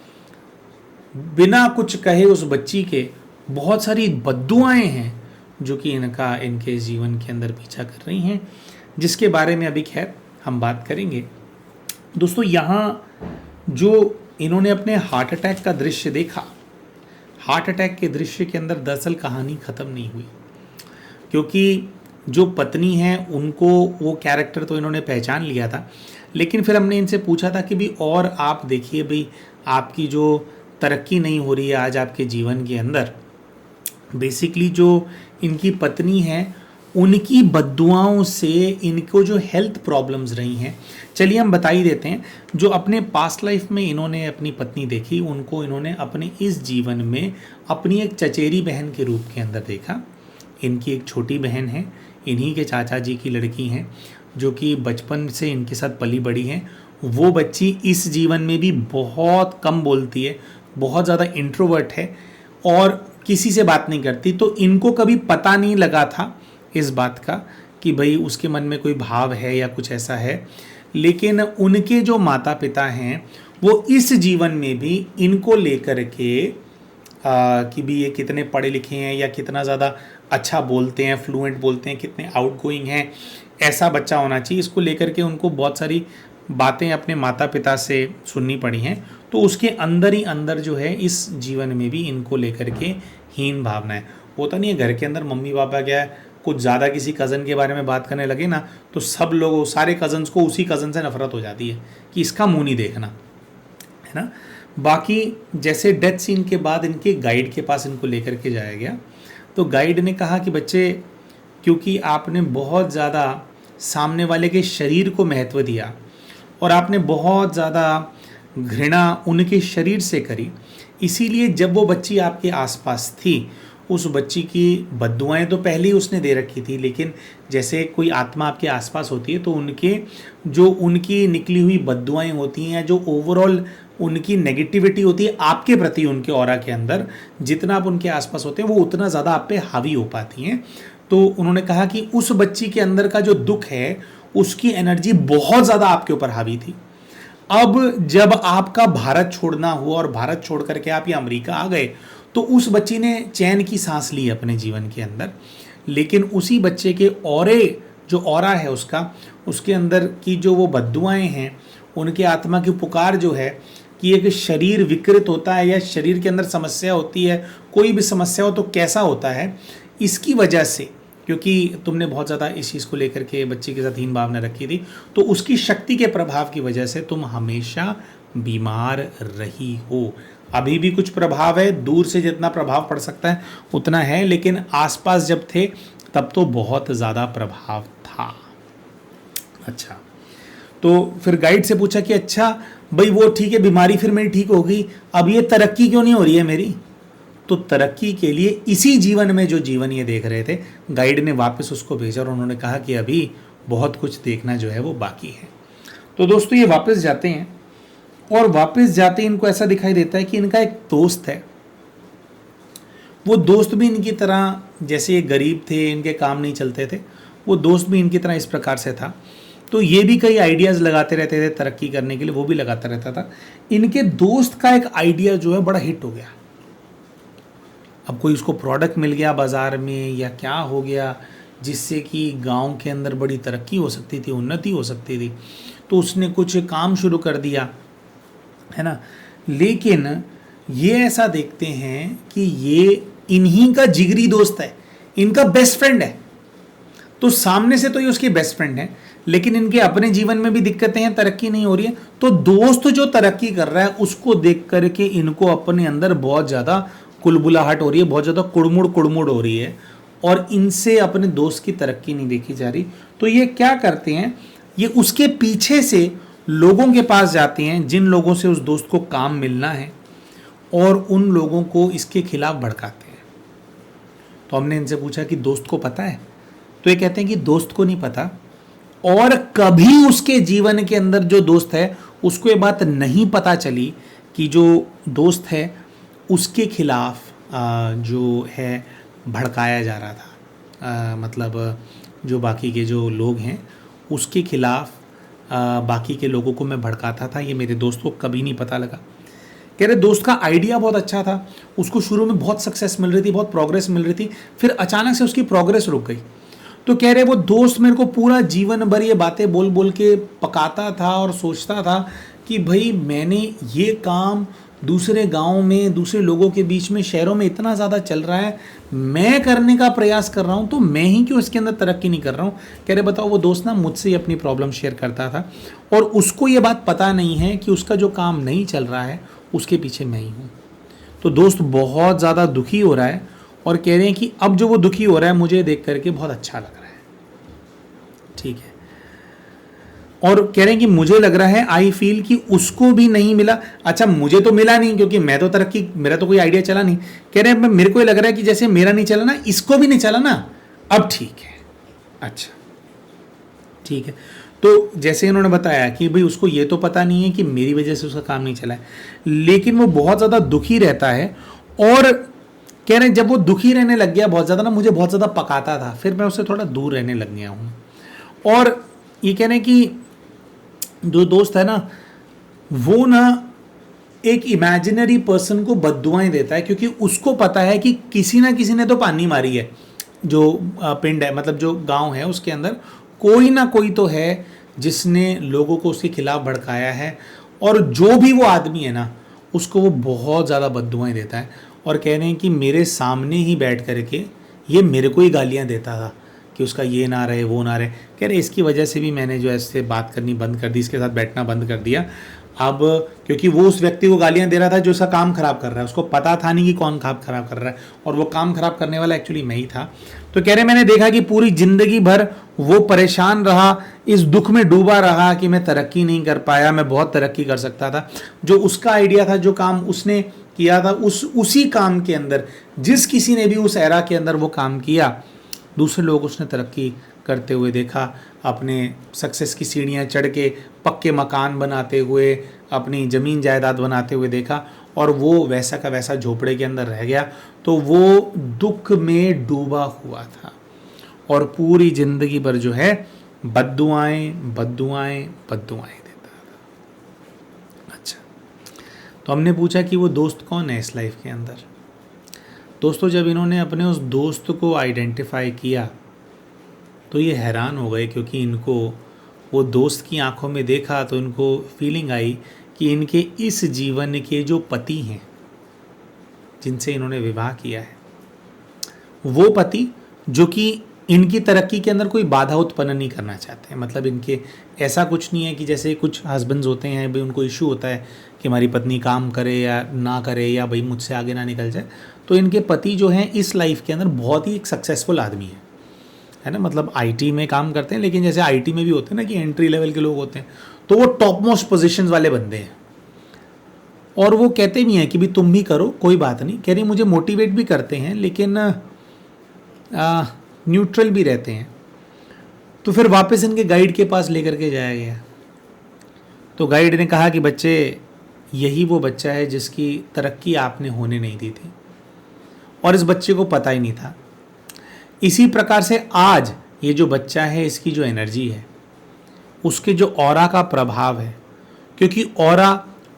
बिना कुछ कहे उस बच्ची के बहुत सारी बद्दुआएं हैं जो कि इनके जीवन के अंदर पीछा कर रही हैं, जिसके बारे में अभी खैर हम बात करेंगे। दोस्तों, यहाँ जो इन्होंने अपने हार्ट अटैक का दृश्य देखा, हार्ट अटैक के दृश्य के अंदर दरअसल कहानी ख़त्म नहीं हुई, क्योंकि जो पत्नी है उनको वो कैरेक्टर तो इन्होंने पहचान लिया था, लेकिन फिर हमने इनसे पूछा था कि भाई और आप देखिए, भाई आपकी जो तरक्की नहीं हो रही है आज आपके जीवन के अंदर, बेसिकली जो इनकी पत्नी है उनकी बद्दुआओं से इनको जो हेल्थ प्रॉब्लम्स रही हैं, चलिए हम बता ही देते हैं। जो अपने पास्ट लाइफ में इन्होंने अपनी पत्नी देखी, उनको इन्होंने अपने इस जीवन में अपनी एक चचेरी बहन के रूप के अंदर देखा। इनकी एक छोटी बहन है, इन्हीं के चाचा जी की लड़की हैं, जो कि बचपन से इनके साथ पली बड़ी हैं। वो बच्ची इस जीवन में भी बहुत कम बोलती है, बहुत ज़्यादा इंट्रोवर्ट है और किसी से बात नहीं करती, तो इनको कभी पता नहीं लगा था इस बात का कि भाई उसके मन में कोई भाव है या कुछ ऐसा है। लेकिन उनके जो माता पिता हैं वो इस जीवन में भी इनको लेकर के कि भी ये कितने पढ़े लिखे हैं या कितना ज़्यादा अच्छा बोलते हैं, फ्लुएंट बोलते हैं, कितने आउटगोइंग हैं, ऐसा बच्चा होना चाहिए, इसको लेकर के उनको बहुत सारी बातें अपने माता पिता से सुननी पड़ी हैं। तो उसके अंदर ही अंदर जो है इस जीवन में भी इनको लेकर के हीन भावना है। होता नहीं है घर के अंदर मम्मी पापा क्या है कुछ ज़्यादा किसी कज़न के बारे में बात करने लगे ना, तो सब लोग सारे कज़न्स को उसी कज़न से नफरत हो जाती है कि इसका मुंह नहीं देखना, है ना। बाकी जैसे डेथ सीन के बाद इनके गाइड के पास इनको लेकर के जाया गया, तो गाइड ने कहा कि बच्चे, क्योंकि आपने बहुत ज़्यादा सामने वाले के शरीर को महत्व दिया और आपने बहुत ज़्यादा घृणा उनके शरीर से करी, इसीलिए जब वो बच्ची आपके आसपास थी, उस बच्ची की बद्दुआएं तो पहले ही उसने दे रखी थी, लेकिन जैसे कोई आत्मा आपके आसपास होती है तो उनकी निकली हुई बद्दुआएं होती हैं, जो ओवरऑल उनकी नेगेटिविटी होती है आपके प्रति, उनके ऑरा के अंदर जितना आप उनके आसपास होते हैं वो उतना ज़्यादा आप पे हावी हो पाती हैं। तो उन्होंने कहा कि उस बच्ची के अंदर का जो दुख है उसकी एनर्जी बहुत ज़्यादा आपके ऊपर हावी थी। अब जब आपका भारत छोड़ना हुआ और भारत छोड़ करके आप ये अमेरिका आ गए, तो उस बच्ची ने चैन की सांस ली अपने जीवन के अंदर, लेकिन उसी बच्चे के जो ऑरा है उसके अंदर की जो वो बद्दुआएं हैं, उनके आत्मा की पुकार जो है कि एक शरीर विकृत होता है या शरीर के अंदर समस्या होती है, कोई भी समस्या हो तो कैसा होता है, इसकी वजह से क्योंकि तुमने बहुत ज़्यादा इस चीज़ को लेकर के बच्चे के साथ हीन भावना रखी थी, तो उसकी शक्ति के प्रभाव की वजह से तुम हमेशा बीमार रही हो। अभी भी कुछ प्रभाव है, दूर से जितना प्रभाव पड़ सकता है उतना है, लेकिन आसपास जब थे तब तो बहुत ज़्यादा प्रभाव था। अच्छा, तो फिर गाइड से पूछा कि अच्छा भाई वो ठीक है, बीमारी फिर मेरी ठीक हो गई, अब ये तरक्की क्यों नहीं हो रही है मेरी? तो तरक्की के लिए इसी जीवन में जो जीवन ये देख रहे थे, गाइड ने वापस उसको भेजा और उन्होंने कहा कि अभी बहुत कुछ देखना जो है वो बाकी है। तो दोस्तों ये वापस जाते हैं और वापस जाते ही इनको ऐसा दिखाई देता है कि इनका एक दोस्त है। वो दोस्त भी इनकी तरह, जैसे ये गरीब थे, इनके काम नहीं चलते थे, वो दोस्त भी इनकी तरह इस प्रकार से था। तो ये भी कई आइडियाज़ लगाते रहते थे तरक्की करने के लिए, वो भी लगाता रहता था। इनके दोस्त का एक आइडिया जो है बड़ा हिट हो गया। अब कोई उसको प्रोडक्ट मिल गया बाज़ार में या क्या हो गया जिससे कि गांव के अंदर बड़ी तरक्की हो सकती थी, उन्नति हो सकती थी, तो उसने कुछ काम शुरू कर दिया, है ना। लेकिन ये ऐसा देखते हैं कि ये इन्हीं का जिगरी दोस्त है, इनका बेस्ट फ्रेंड है। तो सामने से तो ये उसकी बेस्ट फ्रेंड है, लेकिन इनके अपने जीवन में भी दिक्कतें हैं, तरक्की नहीं हो रही है। तो दोस्त जो तरक्की कर रहा है उसको देख करके इनको अपने अंदर बहुत ज़्यादा कुलबुलाहट हो रही है, बहुत ज़्यादा कुड़मुड़ कुड़मुड़ हो रही है, और इनसे अपने दोस्त की तरक्की नहीं देखी जा रही। तो ये क्या करते हैं, ये उसके पीछे से लोगों के पास जाते हैं जिन लोगों से उस दोस्त को काम मिलना है, और उन लोगों को इसके खिलाफ भड़काते हैं। तो हमने इनसे पूछा कि दोस्त को पता है? तो ये कहते हैं कि दोस्त को नहीं पता, और कभी उसके जीवन के अंदर जो दोस्त है उसको ये बात नहीं पता चली कि जो दोस्त है उसके खिलाफ जो है भड़काया जा रहा था। मतलब जो बाकी के जो लोग हैं उसके खिलाफ बाकी के लोगों को मैं भड़काता था, ये मेरे दोस्त को कभी नहीं पता लगा। कह रहे दोस्त का आइडिया बहुत अच्छा था, उसको शुरू में बहुत सक्सेस मिल रही थी, बहुत प्रोग्रेस मिल रही थी, फिर अचानक से उसकी प्रोग्रेस रुक गई। तो कह रहे वो दोस्त मेरे को पूरा जीवन भर ये बातें बोल बोल के पकाता था और सोचता था कि भाई मैंने ये काम दूसरे गांव में, दूसरे लोगों के बीच में, शहरों में इतना ज़्यादा चल रहा है, मैं करने का प्रयास कर रहा हूँ, तो मैं ही क्यों इसके अंदर तरक्की नहीं कर रहा हूँ। कह रहे बताओ वो दोस्त ना मुझसे ही अपनी प्रॉब्लम शेयर करता था, और उसको ये बात पता नहीं है कि उसका जो काम नहीं चल रहा है उसके पीछे मैं ही हूँ। तो दोस्त बहुत ज़्यादा दुखी हो रहा है, और कह रहे हैं कि अब जो वो दुखी हो रहा है मुझे देख करके बहुत अच्छा लग रहा है। ठीक है, और कह रहे हैं कि मुझे लग रहा है, आई फील, कि उसको भी नहीं मिला। अच्छा, मुझे तो मिला नहीं क्योंकि मैं तो तरक्की, मेरा तो कोई आइडिया चला नहीं। कह रहे हैं मेरे को ये लग रहा है कि जैसे मेरा नहीं चला ना, इसको भी नहीं चला ना, अब ठीक है। अच्छा ठीक है, तो जैसे इन्होंने बताया कि भाई उसको ये तो पता नहीं है कि मेरी वजह से उसका काम नहीं चला है, लेकिन वो बहुत ज़्यादा दुखी रहता है। और कह रहे हैं जब वो दुखी रहने लग गया बहुत ज़्यादा ना, मुझे बहुत ज़्यादा पकाता था, फिर मैं उससे थोड़ा दूर रहने लग गया हूँ। और ये कह रहे हैं कि जो दोस्त है ना, वो ना एक इमेजिनरी पर्सन को बद्दुआएं देता है, क्योंकि उसको पता है कि किसी ना किसी ने तो पानी मारी है। जो पिंड है, मतलब जो गांव है, उसके अंदर कोई ना कोई तो है जिसने लोगों को उसके खिलाफ भड़काया है, और जो भी वो आदमी है ना उसको वो बहुत ज़्यादा बद्दुआएं देता है। और कह रहे हैं कि मेरे सामने ही बैठ करके ये मेरे को ही गालियाँ देता था कि उसका ये ना रहे, वो ना रहे। कह रहे इसकी वजह से भी मैंने जो ऐसे बात करनी बंद कर दी, इसके साथ बैठना बंद कर दिया। अब क्योंकि वो उस व्यक्ति को गालियां दे रहा था जो उसका काम खराब कर रहा है, उसको पता था नहीं कि कौन काम खराब कर रहा है, और वो काम खराब करने वाला एक्चुअली मैं ही था। तो कह रहे मैंने देखा कि पूरी जिंदगी भर वो परेशान रहा, इस दुख में डूबा रहा कि मैं तरक्की नहीं कर पाया, मैं बहुत तरक्की कर सकता था। जो उसका आइडिया था, जो काम उसने किया था, उसी काम के अंदर जिस किसी ने भी उस एरा के अंदर वो काम किया, दूसरे लोग उसने तरक्की करते हुए देखा, अपने सक्सेस की सीढ़ियाँ चढ़ के पक्के मकान बनाते हुए, अपनी ज़मीन जायदाद बनाते हुए देखा, और वो वैसा का वैसा झोपड़े के अंदर रह गया। तो वो दुख में डूबा हुआ था, और पूरी ज़िंदगी भर जो है बद्दुआएं बद्दुआएं बद्दुआएं देता था। अच्छा, तो हमने पूछा कि वो दोस्त कौन है इस लाइफ के अंदर। दोस्तों, जब इन्होंने अपने उस दोस्त को आइडेंटिफाई किया तो ये हैरान हो गए, क्योंकि इनको वो दोस्त की आंखों में देखा तो इनको फीलिंग आई कि इनके इस जीवन के जो पति हैं, जिनसे इन्होंने विवाह किया है, वो पति जो कि इनकी तरक्की के अंदर कोई बाधा उत्पन्न नहीं करना चाहते हैं। मतलब इनके ऐसा कुछ नहीं है कि जैसे कुछ हस्बैंड्स होते हैं भाई, उनको इशू होता है कि हमारी पत्नी काम करे या ना करे, या भाई मुझसे आगे ना निकल जाए। तो इनके पति जो हैं इस लाइफ के अंदर बहुत ही एक सक्सेसफुल आदमी है ना। मतलब आईटी में काम करते हैं, लेकिन जैसे आईटी में भी होते हैं ना कि एंट्री लेवल के लोग होते हैं, तो वो टॉप मोस्ट पोजिशन वाले बंदे हैं। और वो कहते भी हैं कि भाई तुम भी करो, कोई बात नहीं। कह रही मुझे मोटिवेट भी करते हैं, लेकिन न्यूट्रल भी रहते हैं। तो फिर वापस इनके गाइड के पास लेकर के जाया गया। तो गाइड ने कहा कि बच्चे, यही वो बच्चा है जिसकी तरक्की आपने होने नहीं दी थी, और इस बच्चे को पता ही नहीं था। इसी प्रकार से आज ये जो बच्चा है, इसकी जो एनर्जी है, उसके जो ऑरा का प्रभाव है, क्योंकि ऑरा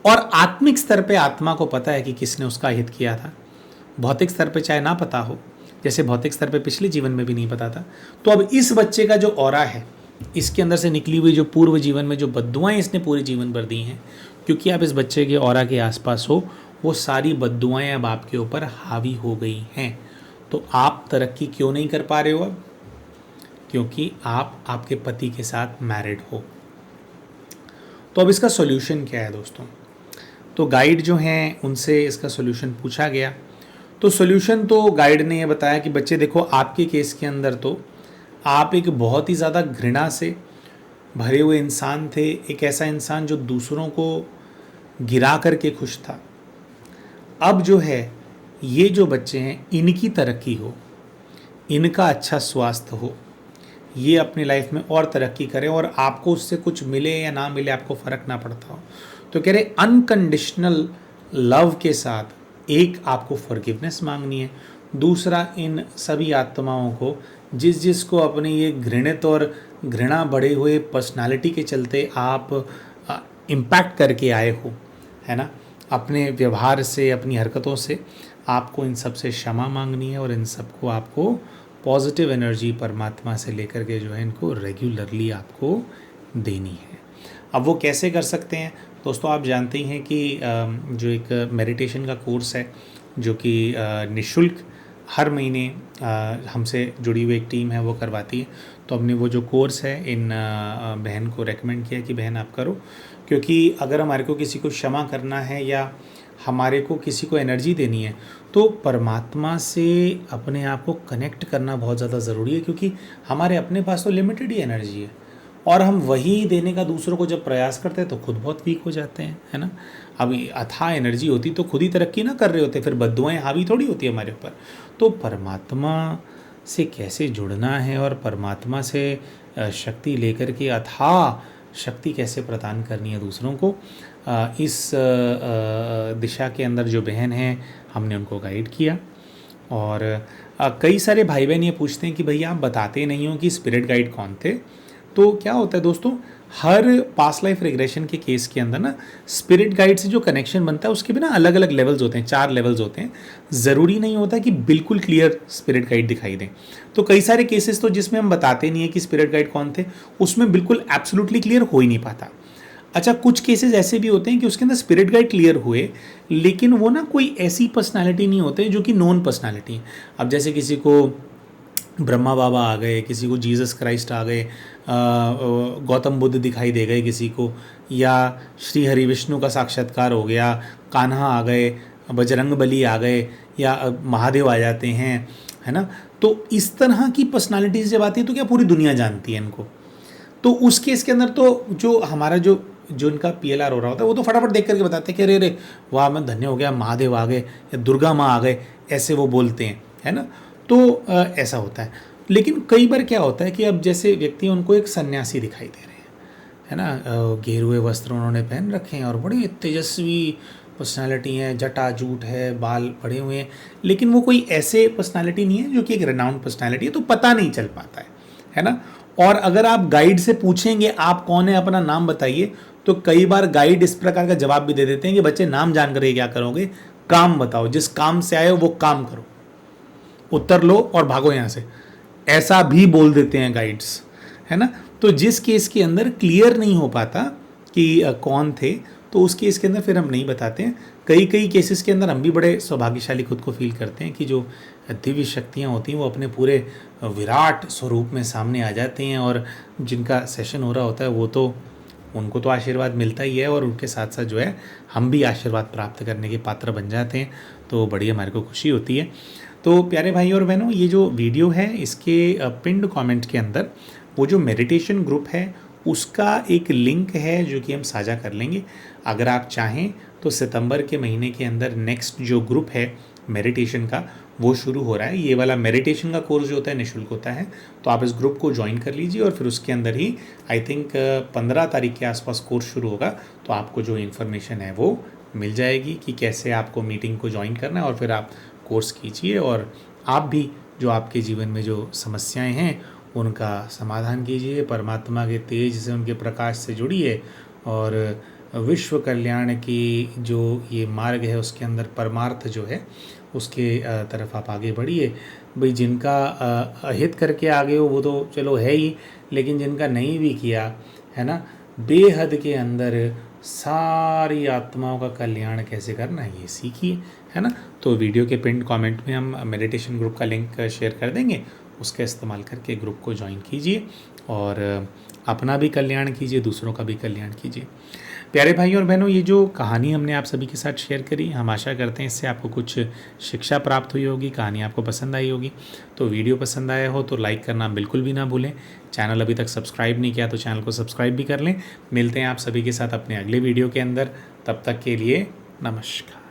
और आत्मिक स्तर पे आत्मा को पता है कि किसने उसका हित किया था। भौतिक स्तर पे चाहे ना पता हो, जैसे भौतिक स्तर पे पिछले जीवन में भी नहीं पता था, तो अब इस बच्चे का जो ऑरा है, इसके अंदर से निकली हुई जो पूर्व जीवन में जो बद्दुआएं इसने पूरे जीवन भर दी हैं, क्योंकि आप इस बच्चे के ऑरा के आसपास हो, वो सारी बद्दुआएं अब आपके ऊपर हावी हो गई हैं। तो आप तरक्की क्यों नहीं कर पा रहे हो अब? क्योंकि आप आपके पति के साथ मैरिड हो। तो अब इसका सॉल्यूशन क्या है दोस्तों? तो गाइड जो हैं उनसे इसका सॉल्यूशन पूछा गया। तो सॉल्यूशन तो गाइड ने ये बताया कि बच्चे देखो, आपके केस के अंदर तो आप एक बहुत ही ज़्यादा घृणा से भरे हुए इंसान थे, एक ऐसा इंसान जो दूसरों को गिरा करके खुश था। अब जो है, ये जो बच्चे हैं, इनकी तरक्की हो, इनका अच्छा स्वास्थ्य हो, ये अपनी लाइफ में और तरक्की करें, और आपको उससे कुछ मिले या ना मिले आपको फ़र्क ना पड़ता हो। तो कह रहे अनकंडीशनल लव के साथ एक आपको फॉरगिवनेस मांगनी है, दूसरा इन सभी आत्माओं को जिस को अपने ये घृणित और घृणा बढ़े हुए पर्सनालिटी के चलते आप इम्पैक्ट करके आए हो, है ना, अपने व्यवहार से, अपनी हरकतों से, आपको इन सब से क्षमा मांगनी है, और इन सबको आपको पॉजिटिव एनर्जी परमात्मा से लेकर के जो है इनको रेगुलरली आपको देनी है। अब वो कैसे कर सकते हैं दोस्तों? आप जानते ही हैं कि जो एक मेडिटेशन का कोर्स है, जो कि निःशुल्क हर महीने हमसे जुड़ी हुई एक टीम है वो करवाती है। तो हमने वो जो कोर्स है इन बहन को रेकमेंड किया कि बहन आप करो, क्योंकि अगर हमारे को किसी को क्षमा करना है या हमारे को किसी को एनर्जी देनी है, तो परमात्मा से अपने आप को कनेक्ट करना बहुत ज़्यादा ज़रूरी है, क्योंकि हमारे अपने पास तो लिमिटेड ही एनर्जी है, और हम वही देने का दूसरों को जब प्रयास करते हैं तो खुद बहुत वीक हो जाते हैं, है ना। अब अथाह एनर्जी होती तो खुद ही तरक्की ना कर रहे होते, फिर बद्दुआएं हावी थोड़ी होती है हमारे ऊपर। तो परमात्मा से कैसे जुड़ना है और परमात्मा से शक्ति लेकर के अथाह शक्ति कैसे प्रदान करनी है दूसरों को, इस दिशा के अंदर जो बहन हैं हमने उनको गाइड किया। और कई सारे भाई बहन ये पूछते हैं कि भैया आप बताते नहीं हो कि स्पिरिट गाइड कौन थे। तो क्या होता है दोस्तों, हर पास्ट लाइफ रिग्रेशन के केस के अंदर ना स्पिरिट गाइड से जो कनेक्शन बनता है उसके भी ना अलग अलग लेवल्स होते हैं, 4 लेवल्स होते हैं। ज़रूरी नहीं होता कि बिल्कुल क्लियर स्पिरिट गाइड दिखाई दें। तो कई सारे केसेस तो जिसमें हम बताते नहीं है कि स्पिरिट गाइड कौन थे, उसमें बिल्कुल एब्सोल्युटली क्लियर हो ही नहीं पाता। अच्छा, कुछ केसेस ऐसे भी होते हैं कि उसके अंदर स्पिरिट गाइड क्लियर हुए, लेकिन वो ना कोई ऐसी पर्सनालिटी नहीं होते जो कि नॉन पर्सनालिटी है। अब जैसे किसी को ब्रह्मा बाबा आ गए, किसी को जीसस क्राइस्ट आ गए, गौतम बुद्ध दिखाई दे गए किसी को, या श्री हरि विष्णु का साक्षात्कार हो गया, कान्हा आ गए, बजरंग बली आ गए, या महादेव आ जाते हैं, है ना। तो इस तरह की पर्सनालिटीज़ जब आती है तो क्या पूरी दुनिया जानती है इनको। तो उस केस के अंदर तो जो हमारा जो इनका PLR हो रहा होता है वो तो फटाफट देख करके बताते हैं कि अरे अरे वाह मैं धन्य हो गया, महादेव आ गए या दुर्गा माँ आ गए, ऐसे वो बोलते हैं, है ना। तो ऐसा होता है। लेकिन कई बार क्या होता है कि अब जैसे व्यक्ति उनको एक सन्यासी दिखाई दे रहे हैं, है ना, घेरुए वस्त्र उन्होंने पहन रखे हैं और बड़ी तेजस्वी पर्सनालिटी है, जटा जूट है, बाल पड़े हुए हैं, लेकिन वो कोई ऐसे पर्सनालिटी नहीं है जो कि एक रेनाउंड पर्सनालिटी है, तो पता नहीं चल पाता है ना। और अगर आप गाइड से पूछेंगे आप कौन है, अपना नाम बताइए, तो कई बार गाइड इस प्रकार का जवाब भी दे देते हैं कि बच्चे नाम जान कर क्या करोगे, काम बताओ, जिस काम से आए हो वो काम करो, उत्तर लो और भागो यहाँ से, ऐसा भी बोल देते हैं गाइड्स, है ना। तो जिस केस के अंदर क्लियर नहीं हो पाता कि कौन थे, तो उस केस के अंदर फिर हम नहीं बताते हैं। कई कई केसेस के अंदर हम भी बड़े सौभाग्यशाली खुद को फील करते हैं कि जो दिव्य शक्तियाँ होती हैं वो अपने पूरे विराट स्वरूप में सामने आ जाती हैं, और जिनका सेशन हो रहा होता है वो तो उनको तो आशीर्वाद मिलता ही है, और उनके साथ साथ जो है हम भी आशीर्वाद प्राप्त करने के पात्र बन जाते हैं। तो बड़ी हमारे को खुशी होती है। तो प्यारे भाई और बहनों, ये जो वीडियो है इसके पिंड कमेंट के अंदर वो जो मेडिटेशन ग्रुप है उसका एक लिंक है जो कि हम साझा कर लेंगे। अगर आप चाहें तो सितंबर के महीने के अंदर नेक्स्ट जो ग्रुप है मेडिटेशन का वो शुरू हो रहा है। ये वाला मेडिटेशन का कोर्स जो होता है निःशुल्क होता है, तो आप इस ग्रुप को ज्वाइन कर लीजिए और फिर उसके अंदर ही आई थिंक 15 तारीख के आसपास कोर्स शुरू होगा। तो आपको जो इन्फॉर्मेशन है वो मिल जाएगी कि कैसे आपको मीटिंग को ज्वाइन करना है, और फिर आप कोर्स कीजिए और आप भी जो आपके जीवन में जो समस्याएं हैं उनका समाधान कीजिए। परमात्मा के तेज से, उनके प्रकाश से जुड़िए और विश्व कल्याण की जो ये मार्ग है उसके अंदर परमार्थ जो है उसके तरफ आप आगे बढ़िए। भाई जिनका अहित करके आगे हो वो तो चलो है ही, लेकिन जिनका नहीं भी किया है ना, बेहद के अंदर सारी आत्माओं का कल्याण कैसे करना है ये सीखिए, है ना। तो वीडियो के पिन कमेंट में हम मेडिटेशन ग्रुप का लिंक शेयर कर देंगे, उसका इस्तेमाल करके ग्रुप को ज्वाइन कीजिए और अपना भी कल्याण कीजिए, दूसरों का भी कल्याण कीजिए। प्यारे भाई और बहनों, ये जो कहानी हमने आप सभी के साथ शेयर करी, हम आशा करते हैं इससे आपको कुछ शिक्षा प्राप्त हुई होगी, कहानी आपको पसंद आई होगी। तो वीडियो पसंद आया हो तो लाइक करना बिल्कुल भी ना भूलें। चैनल अभी तक सब्सक्राइब नहीं किया तो चैनल को सब्सक्राइब भी कर लें। मिलते हैं आप सभी के साथ अपने अगले वीडियो के अंदर, तब तक के लिए नमस्कार।